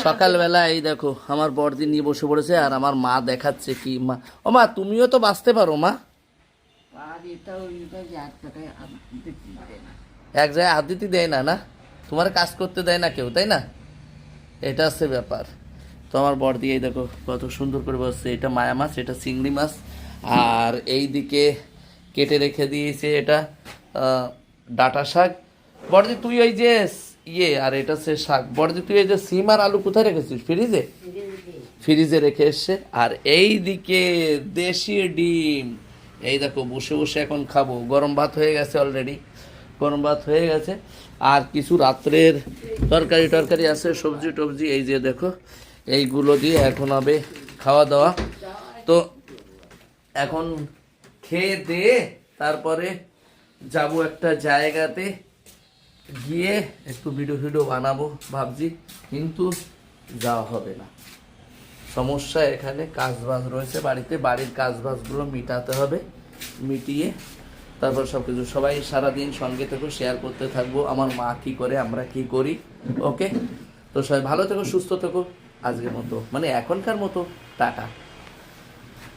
সকালবেলা এই দেখো আমার বড়দি নিয়ে বসে পড়েছে আর আমার মা দেখাচ্ছে কি মা, ও মা তুমিও তো বাঁচতে পারো মা, এক জায়গায় হাত দিতে দেয় না, না তোমার কাজ করতে দেয় না কেউ, তাই না? এটা হচ্ছে ব্যাপার। তো আমার বড়দি এই দেখো কত সুন্দর করে বসছে, এটা মায়া মাছ, এটা চিংড়ি মাছ, আর এই দিকে কেটে রেখে দিয়েছে এটা ডাঁটা শাক। বড়দি তুই ওই যে আর এটা হচ্ছে শাক। বড়দি তুই এই যে সিম আর আলু কোথায় রেখেছিস? ফ্রিজে? ফ্রিজে রেখে এসছে। আর এই দিকে দেশি ডিম, এই দেখো বসে বসে এখন খাবো। গরম ভাত হয়ে গেছে অলরেডি, গরম ভাত হয়ে গেছে। আর কিছু রাত্রের তরকারি আছে, সবজি টবজি, এই যে দেখো এইগুলো দিয়ে এখন হবে খাওয়া দাওয়া। তো এখন খেয়ে দিয়ে তারপরে যাব একটা জায়গাতে, গিয়ে একটু ভিডিও বানাবো ভাবছি, কিন্তু যাওয়া হবে না। সমস্যা এখানে কাজবাজ রয়েছে বাড়িতে, বাড়ির কাজবাজগুলো মিটাতে হবে, মিটিয়ে তারপর সব কিছু সবাই সারাদিন সঙ্গে থেকো, শেয়ার করতে থাকবো আমার মা কী করে, আমরা কি করি। ওকে, তো সবাই ভালো থেকো, সুস্থ থেকো। আজকের মতো মানে এখনকার মতো টাটা।